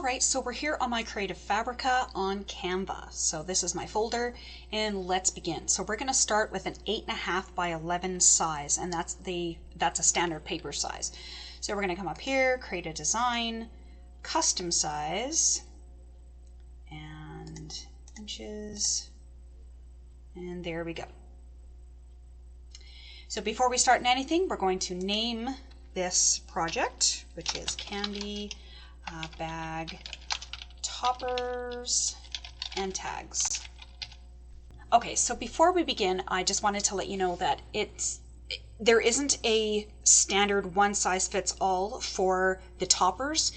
All right, so we're here on my Creative Fabrica on Canva. So this is my folder, and let's begin. So we're going to start with an 8.5 by 11 size, and that's a standard paper size. So we're going to come up here, create a design, custom size, and inches, and there we go. So before we start anything, we're going to name this project, which is Candy Bag Toppers and Tags. Okay, so before we begin, I just wanted to let you know that there isn't a standard one size fits all for the toppers.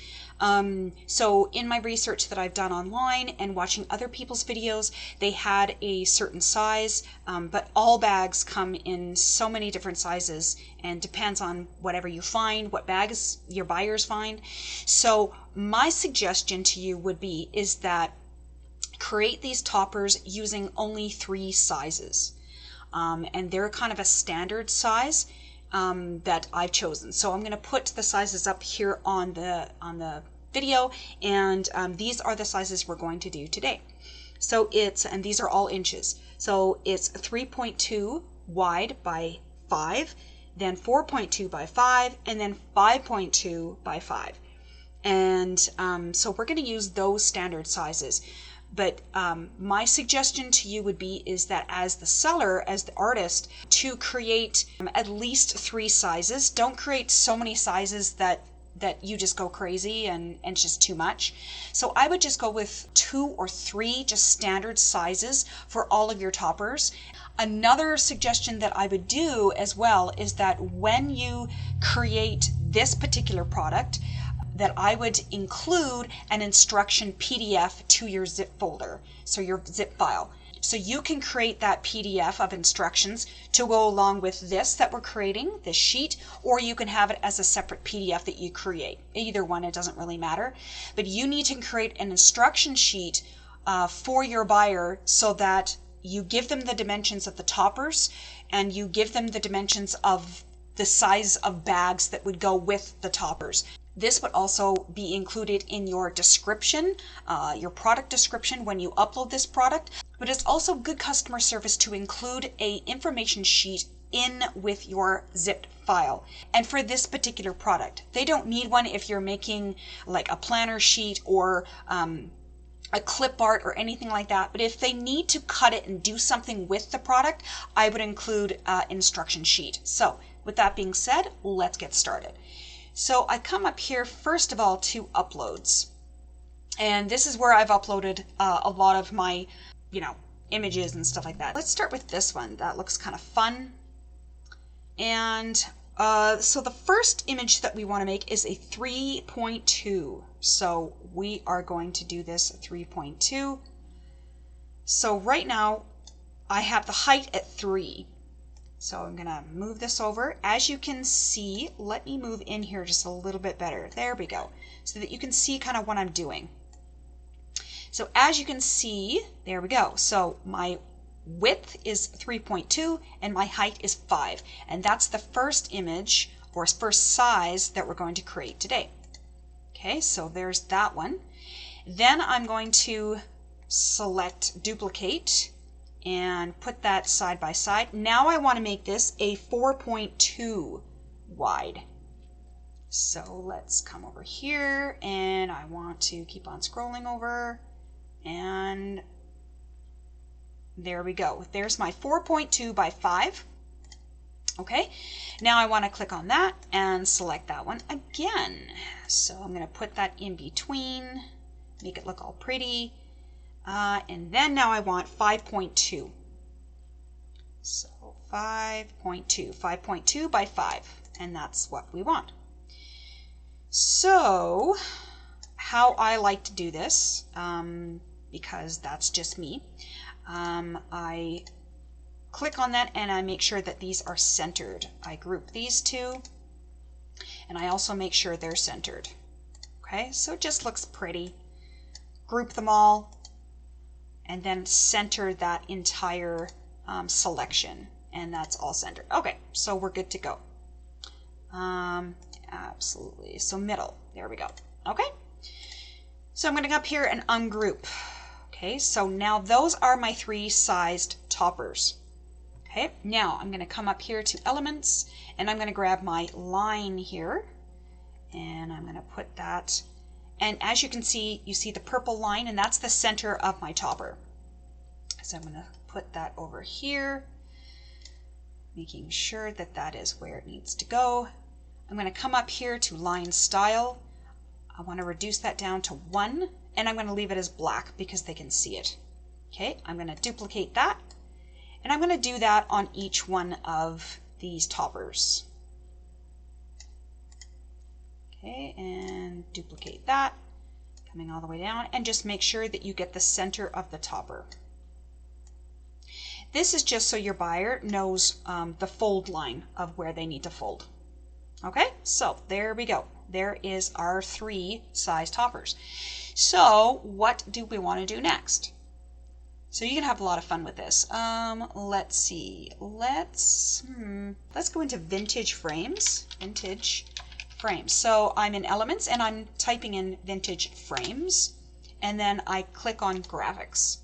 So in my research that I've done online and watching other people's videos, they had a certain size, but all bags come in so many different sizes and depends on whatever you find, what bags your buyers find. So my suggestion to you would be is that create these toppers using only 3 sizes. And they're kind of a standard size that I've chosen. So I'm going to put the sizes up here on the video, and these are the sizes we're going to do today. So and these are all inches. So it's 3.2 wide by 5, then 4.2 by 5, and then 5.2 by 5. And so we're going to use those standard sizes. But my suggestion to you would be is that as the seller, as the artist, to create at least 3 sizes. Don't create so many sizes that you just go crazy and it's just too much. So I would just go with 2 or 3 just standard sizes for all of your toppers. Another suggestion that I would do as well is that when you create this particular product, that I would include an instruction PDF to your zip folder, so your zip file. So you can create that PDF of instructions to go along with this that we're creating, this sheet, or you can have it as a separate PDF that you create. Either one, it doesn't really matter. But you need to create an instruction sheet for your buyer so that you give them the dimensions of the toppers and you give them the dimensions of the size of bags that would go with the toppers. This would also be included in your description, your product description when you upload this product, but it's also good customer service to include a information sheet in with your zipped file. And for this particular product, they don't need one if you're making like a planner sheet or a clip art or anything like that. But if they need to cut it and do something with the product, I would include an instruction sheet. So with that being said, let's get started. So I come up here first of all to uploads, and this is where I've uploaded a lot of my, images and stuff like that. Let's start with this one. That looks kind of fun. And so the first image that we want to make is a 3.2. So we are going to do this 3.2. So right now I have the height at 3. So I'm going to move this over. As you can see, let me move in here just a little bit better. There we go. So that you can see kind of what I'm doing. So as you can see, there we go. So my width is 3.2 and my height is 5. And that's the first image or first size that we're going to create today. Okay, so there's that one. Then I'm going to select duplicate and put that side by side. Now I want to make this a 4.2 wide. So let's come over here and I want to keep on scrolling over, and there we go. There's my 4.2 by 5. Okay, now I want to click on that and select that one again. So I'm going to put that in between, make it look all pretty. And then now I want 5.2. So 5.2 by 5, and that's what we want. So how I like to do this, because that's just me, I click on that and I make sure that these are centered. I group these two and I also make sure they're centered. Okay, so it just looks pretty. Group them all and then center that entire selection, and that's all centered. Okay, so we're good to go. Absolutely. So middle, there we go. Okay, So I'm going to go up here and ungroup. Okay, so now those are my 3 sized toppers. Okay, now I'm going to come up here to elements and I'm going to grab my line here and I'm going to put that, and as you can see, you see the purple line, and that's the center of my topper. So I'm going to put that over here, making sure that that is where it needs to go. I'm going to come up here to line style. I want to reduce that down to 1, and I'm going to leave it as black because they can see it. Okay, I'm going to duplicate that, and I'm going to do that on each one of these toppers. Okay, and duplicate that, coming all the way down, and just make sure that you get the center of the topper. This is just so your buyer knows the fold line of where they need to fold. Okay, so there we go. There is our 3 size toppers. So what do we want to do next? So you can have a lot of fun with this. Let's see. Let's go into vintage frames. Vintage frames. So I'm in elements and I'm typing in vintage frames, and then I click on graphics.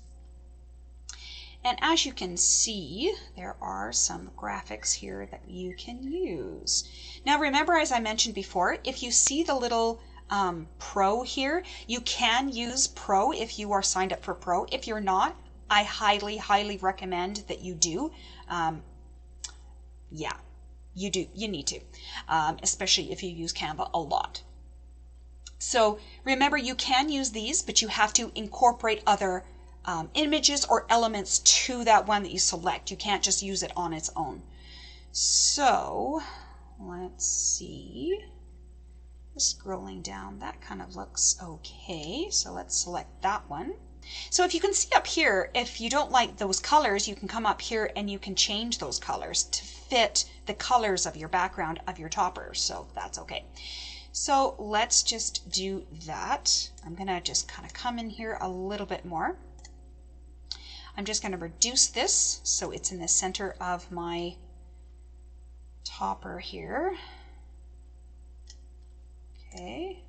And as you can see, there are some graphics here that you can use. Now remember, as I mentioned before, if you see the little Pro here, you can use Pro if you are signed up for Pro. If you're not, I highly, highly recommend that you do. Yeah, you do. You need to, especially if you use Canva a lot. So remember, you can use these, but you have to incorporate other images or elements to that one that you select. You can't just use it on its own. So let's see. Scrolling down, that kind of looks okay. So let's select that one. So if you can see up here, if you don't like those colors, you can come up here and you can change those colors to fit the colors of your background of your topper. So that's okay. So let's just do that. I'm gonna just kind of come in here a little bit more. I'm just going to reduce this so it's in the center of my topper here. Okay.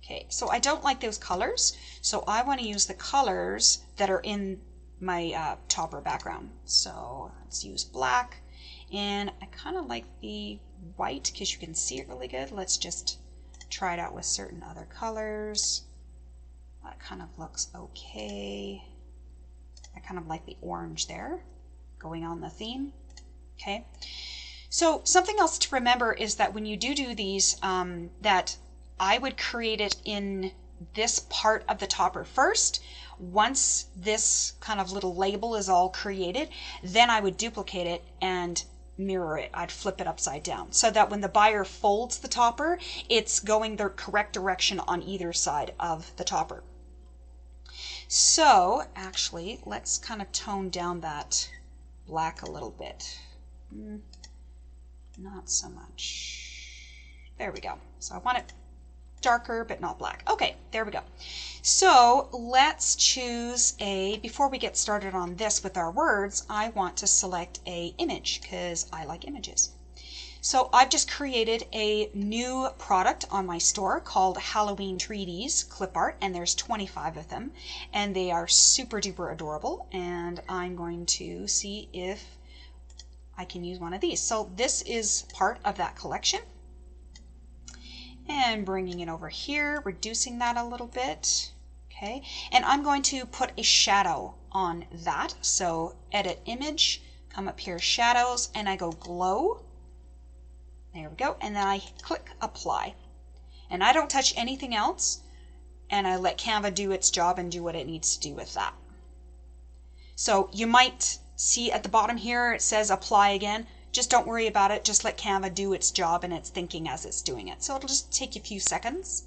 Okay, so I don't like those colors, so I want to use the colors that are in my topper background. So let's use black, and I kind of like the white because you can see it really good. Let's just try it out with certain other colors. That kind of looks okay. I kind of like the orange there, going on the theme. Okay, so something else to remember is that when you do these, that I would create it in this part of the topper first. Once this kind of little label is all created, then I would duplicate it and mirror it. I'd flip it upside down so that when the buyer folds the topper, it's going the correct direction on either side of the topper. So actually, let's kind of tone down that black a little bit. Not so much. There we go. So I want it darker, but not black. Okay, there we go. So let's choose before we get started on this with our words, I want to select a image because I like images. So I've just created a new product on my store called Halloween Treaties Clip Art, and there's 25 of them, and they are super duper adorable, and I'm going to see if I can use one of these. So this is part of that collection, and bringing it over here, reducing that a little bit. Okay, and I'm going to put a shadow on that. So edit image, come up here, shadows, and I go glow. There we go, and then I click apply. And I don't touch anything else, and I let Canva do its job and do what it needs to do with that. So you might see at the bottom here it says apply again. Just don't worry about it, just let Canva do its job and its thinking as it's doing it. So it'll just take a few seconds.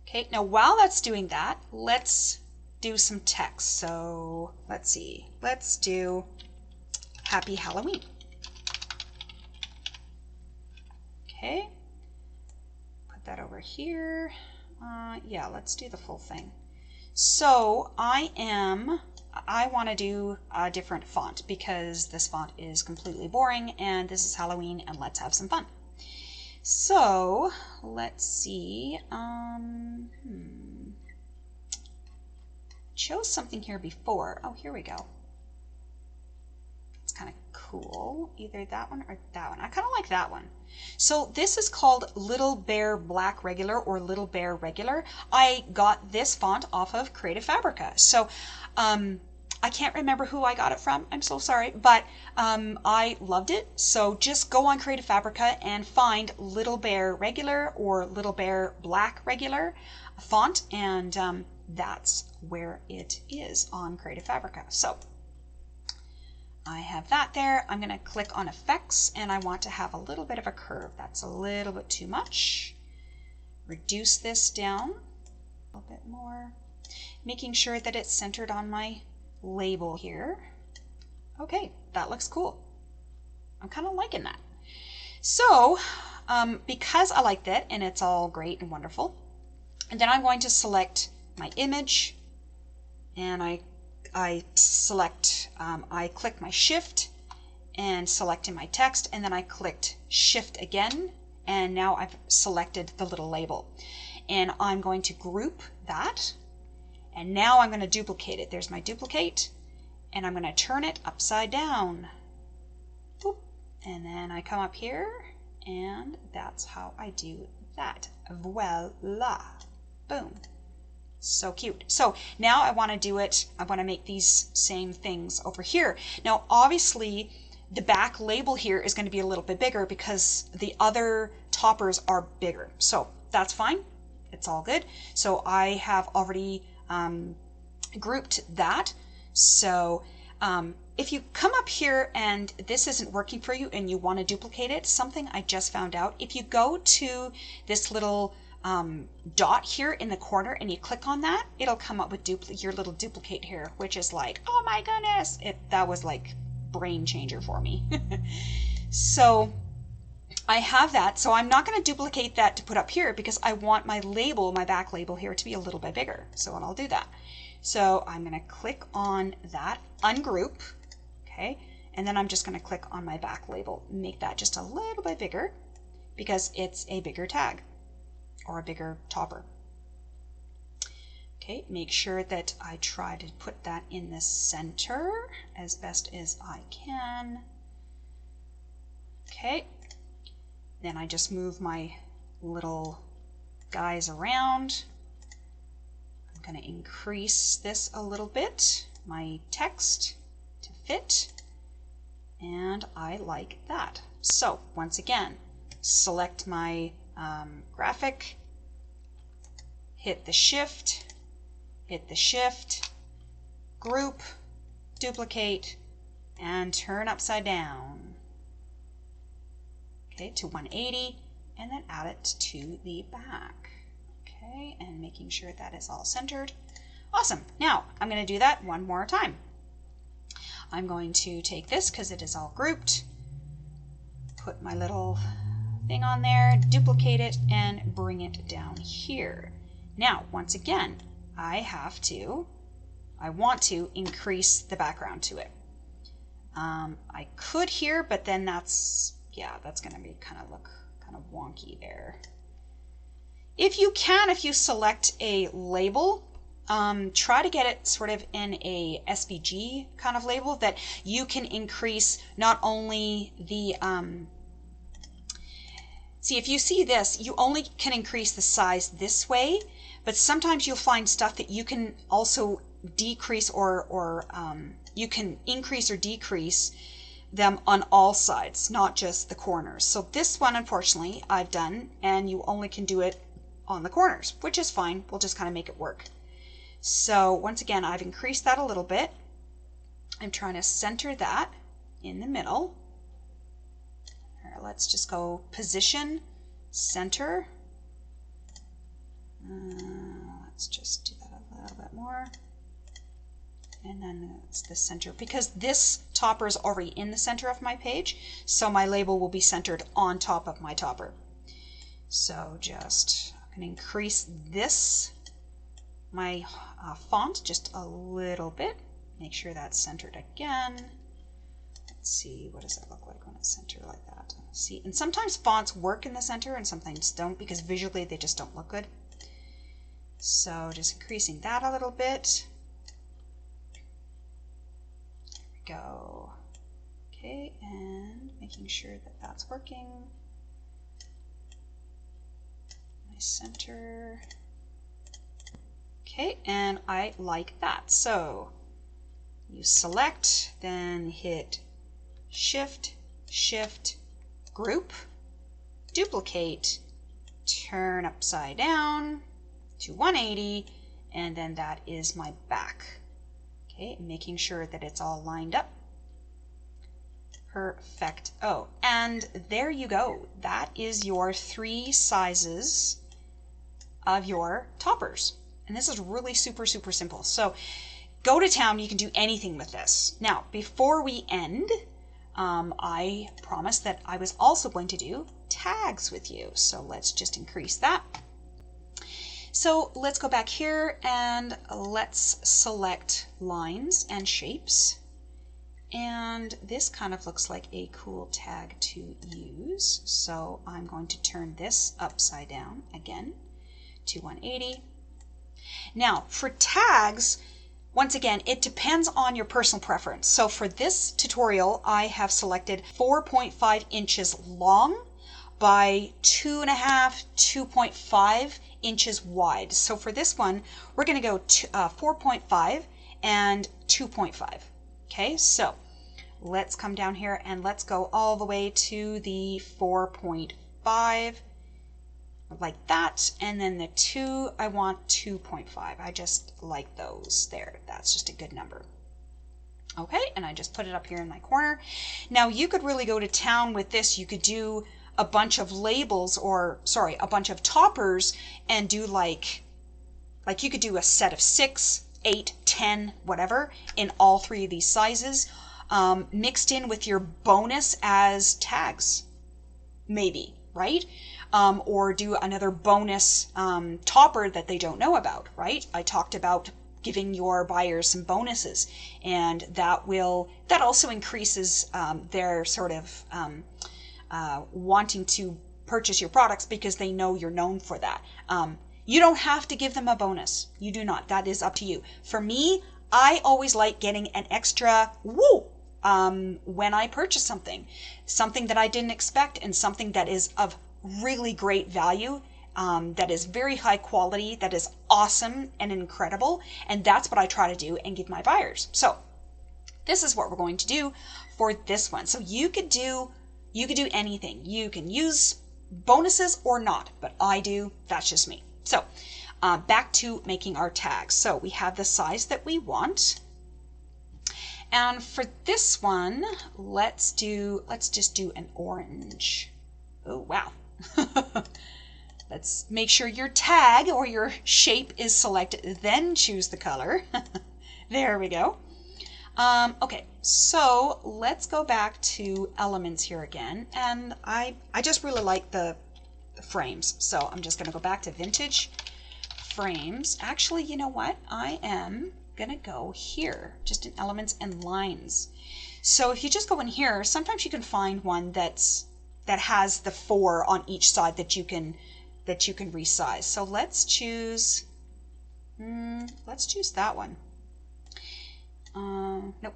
Okay, now while that's doing that, let's do some text. So let's see, let's do Happy Halloween. Okay, put that over here. Yeah, let's do the full thing. So I want to do a different font because this font is completely boring and this is Halloween and let's have some fun. So let's see. Chose something here before. Oh, here we go. It's kind of cool. Either that one or that one. I kind of like that one. So this is called Little Bear Black Regular or Little Bear Regular. I got this font off of Creative Fabrica. So I can't remember who I got it from. I'm so sorry, but I loved it. So just go on Creative Fabrica and find Little Bear Regular or Little Bear Black Regular font, and that's where it is on Creative Fabrica. So I have that there. I'm going to click on effects, and I want to have a little bit of a curve. That's a little bit too much. Reduce this down a little bit more, making sure that it's centered on my label here. Okay, that looks cool. I'm kind of liking that. So because I like that and it's all great and wonderful, and then I'm going to select my image, and I click my shift and select in my text, and then I clicked shift again, and now I've selected the little label, and I'm going to group that, and now I'm going to duplicate it. There's my duplicate, and I'm going to turn it upside down. Boop. And then I come up here, and that's how I do that. Voila. Boom. So cute. So now I want to do it, I want to make these same things over here. Now obviously the back label here is going to be a little bit bigger because the other toppers are bigger. So that's fine. It's all good. So I have already grouped that. So if you come up here and this isn't working for you and you want to duplicate it, something I just found out, if you go to this little dot here in the corner and you click on that, it'll come up with your little duplicate here, which is like, oh my goodness, that was like brain changer for me. So I have that, so I'm not going to duplicate that to put up here because I want my label, my back label here, to be a little bit bigger. So I'll do that. So I'm going to click on that, ungroup, okay, and then I'm just going to click on my back label, make that just a little bit bigger because it's a bigger tag or a bigger topper. Okay, make sure that I try to put that in the center as best as I can. Okay, then I just move my little guys around. I'm going to increase this a little bit, my text to fit, and I like that. So once again, select my graphic, hit the shift, group, duplicate, and turn upside down, okay, to 180, and then add it to the back. Okay, and making sure that is all centered. Awesome. Now I'm going to do that one more time. I'm going to take this because it is all grouped, put my little thing on there, duplicate it, and bring it down here. Now, once again, I want to increase the background to it. I could here, but then that's going to be look kind of wonky there. If you select a label, try to get it sort of in a SVG kind of label that you can increase not only the, see, if you see this, you only can increase the size this way, but sometimes you'll find stuff that you can also decrease or you can increase or decrease them on all sides, not just the corners. So this one, unfortunately, I've done, and you only can do it on the corners, which is fine. We'll just kind of make it work. So once again, I've increased that a little bit. I'm trying to center that in the middle. All right, let's just go position, center. Let's just do that a little bit more. And then it's the center, because this topper is already in the center of my page, so my label will be centered on top of my topper. So just I'm going to increase this, my font, just a little bit. Make sure that's centered again. Let's see, what does that look like when center like that. See, and sometimes fonts work in the center and sometimes don't because visually they just don't look good. So just increasing that a little bit. There we go. Okay, and making sure that that's working. Nice center. Okay, and I like that. So you select, then hit Shift, Shift, Group, duplicate, turn upside down to 180, and then that is my back. Okay, making sure that it's all lined up. Perfect. Oh, and there you go. That is your 3 sizes of your toppers. And this is really super, super simple. So go to town. You can do anything with this. Now, before we end, I promised that I was also going to do tags with you. So let's just increase that. So let's go back here and let's select lines and shapes. And this kind of looks like a cool tag to use. So I'm going to turn this upside down again to 180. Now for tags, once again, it depends on your personal preference. So for this tutorial, I have selected 4.5 inches long by 2.5, 2.5 inches wide. So for this one, we're going to go 4.5 and 2.5. Okay, so let's come down here and let's go all the way to the 4.5 like that, and then the 2, I want 2.5. I just like those there. That's just a good number. Okay, and I just put it up here in my corner. Now you could really go to town with this. You could do a bunch of labels, or sorry, a bunch of toppers, and do like you could do a set of 6, 8, 10, whatever, in all 3 of these sizes, mixed in with your bonus as tags, maybe, right? Or do another bonus topper that they don't know about, right? I talked about giving your buyers some bonuses, and that also increases their sort of wanting to purchase your products because they know you're known for that. You don't have to give them a bonus. You do not. That is up to you. For me, I always like getting an extra woo when I purchase something that I didn't expect, and something that is of really great value, that is very high quality, that is awesome and incredible, and that's what I try to do and give my buyers. So this is what we're going to do for this one. So you could do anything. You can use bonuses or not, but I do. That's just me. So back to making our tags. So we have the size that we want. And for this one, let's just do an orange. Oh, wow. Let's make sure your tag or your shape is selected, then choose the color. There we go. Okay, so let's go back to elements here again. And I just really like the frames. So I'm just going to go back to vintage frames. Actually, you know what? I am going to go here, just in elements and lines. So if you just go in here, sometimes you can find one that has the 4 on each side that you can resize. So let's choose that one. Nope.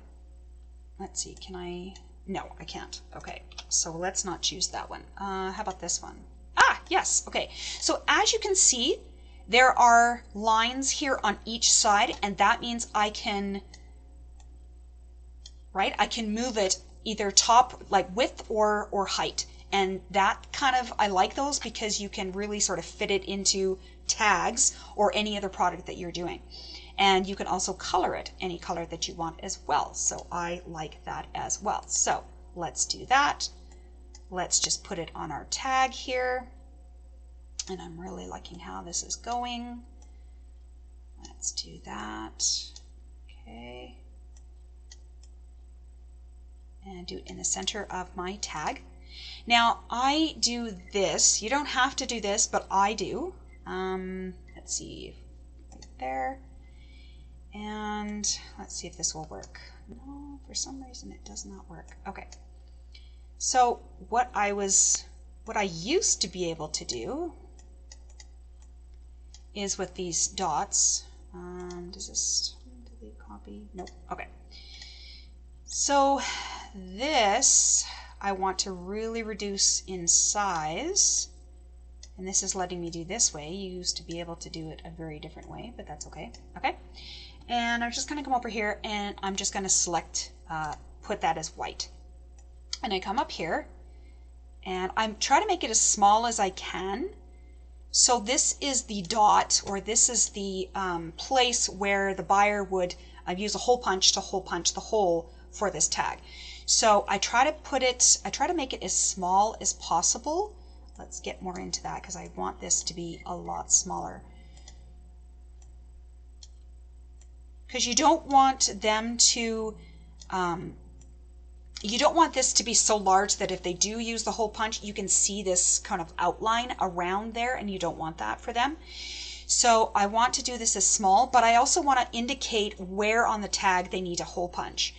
Let's see, can I? No, I can't. Okay, so let's not choose that one. How about this one? Ah, yes, okay. So as you can see, there are lines here on each side, and that means I can move it either top, like width or height. And that kind of, I like those because you can really sort of fit it into tags or any other product that you're doing. And you can also color it any color that you want as well. So I like that as well. So let's do that. Let's just put it on our tag here. And I'm really liking how this is going. Let's do that. Okay. And do it in the center of my tag. Now I do this. You don't have to do this, but I do. Let's see, right there. And let's see if this will work. No, for some reason it does not work. Okay. So what I used to be able to do is with these dots, does this delete copy? Nope. Okay. So this I want to really reduce in size, and this is letting me do this way. You used to be able to do it a very different way, but that's okay. Okay. And I'm just going to come over here and I'm just going to select, put that as white. And I come up here and I'm trying to make it as small as I can. So this is the dot, or this is the place where the buyer would use a hole punch to hole punch the hole for this tag. So I try to make it as small as possible. Let's get more into that because I want this to be a lot smaller. Because you don't want them to, you don't want this to be so large that if they do use the hole punch, you can see this kind of outline around there, and you don't want that for them. So I want to do this as small, but I also want to indicate where on the tag they need a hole punch.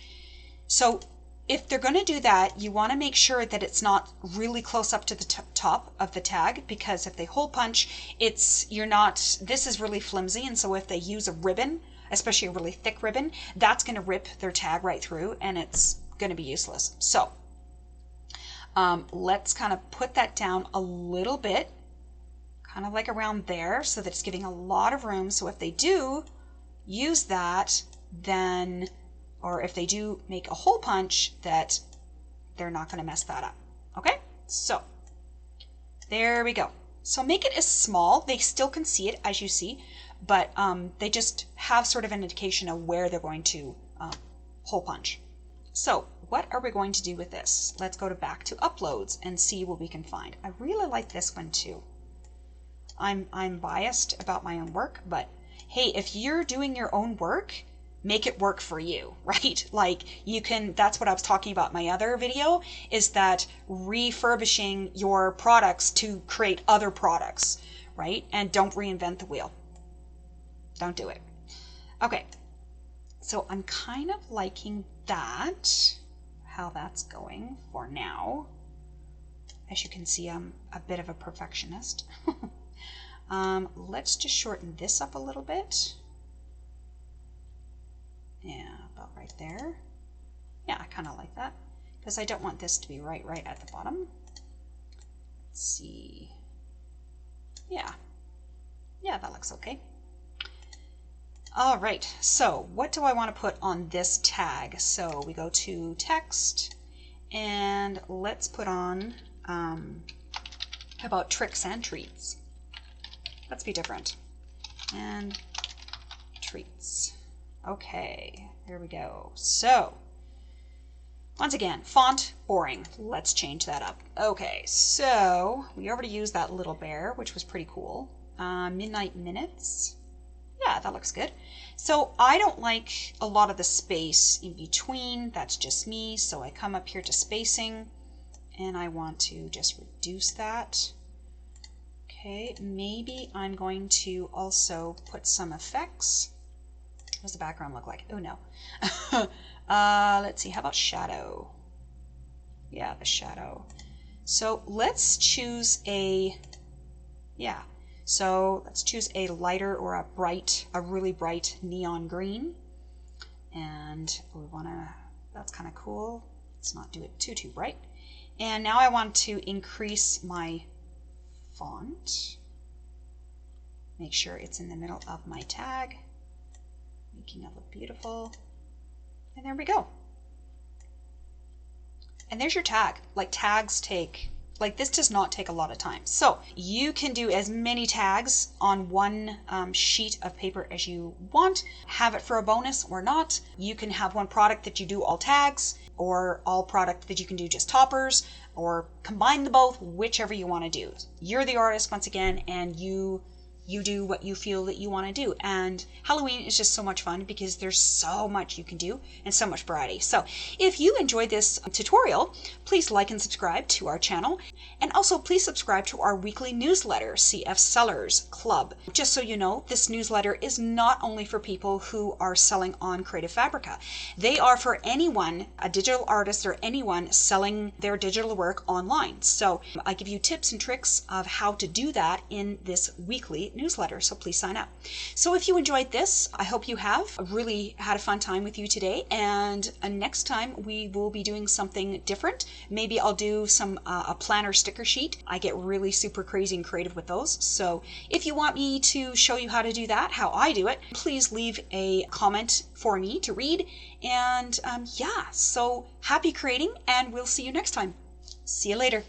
So if they're going to do that, you want to make sure that it's not really close up to the top of the tag, because if they hole punch, this is really flimsy, and so if they use a ribbon, especially a really thick ribbon, that's going to rip their tag right through and it's going to be useless. So let's kind of put that down a little bit, kind of like around there, so that it's giving a lot of room. So if they do use that, then, or if they do make a hole punch, that they're not going to mess that up. Okay, so there we go. So make it as small. They still can see it, as you see, but they just have sort of an indication of where they're going to hole punch. So what are we going to do with this? Let's go back to uploads and see what we can find. I really like this one too. I'm biased about my own work, but hey, if you're doing your own work, make it work for you, right? Like you can, that's what I was talking about in my other video, is that refurbishing your products to create other products, right? And don't reinvent the wheel. Don't do it. Okay, so I'm kind of liking that, how that's going for now. As you can see, I'm a bit of a perfectionist. Let's just shorten this up a little bit. Yeah, about right there. Yeah, I kind of like that because I don't want this to be right at the bottom. Let's see. Yeah, that looks okay. All right, so what do I want to put on this tag? So we go to text and let's put on, how about tricks and treats? Let's be different. And treats. Okay, there we go. So once again, font, boring. Let's change that up. Okay, so we already used that little bear, which was pretty cool. Midnight minutes. Yeah, that looks good. So I don't like a lot of the space in between. That's just me. So I come up here to spacing and I want to just reduce that. Okay, maybe I'm going to also put some effects. What does the background look like? Oh no. Let's see, how about shadow? Yeah, the shadow. So let's choose a, so let's choose a lighter or a really bright neon green. And we want to, that's kind of cool. Let's not do it too bright. And now I want to increase my font. Make sure it's in the middle of my tag. Making it look beautiful. And there we go. And there's your tag. Like tags take, like this does not take a lot of time. So you can do as many tags on one sheet of paper as you want. Have it for a bonus or not. You can have one product that you do all tags, or all product that you can do just toppers, or combine the both, whichever you want to do. You're the artist once again, and you you do what you feel that you want to do. And Halloween is just so much fun because there's so much you can do and so much variety. So if you enjoyed this tutorial, please like and subscribe to our channel. And also please subscribe to our weekly newsletter, CF Sellers Club. Just so you know, this newsletter is not only for people who are selling on Creative Fabrica. They are for anyone, a digital artist or anyone selling their digital work online. So I give you tips and tricks of how to do that in this weekly newsletter. So please sign up. So if you enjoyed this, I hope you have. I really had a fun time with you today. And next time we will be doing something different. Maybe I'll do some a planner sticker sheet. I get really super crazy and creative with those. So if you want me to show you how to do that, how I do it, please leave a comment for me to read. And yeah, so happy creating, and we'll see you next time. See you later.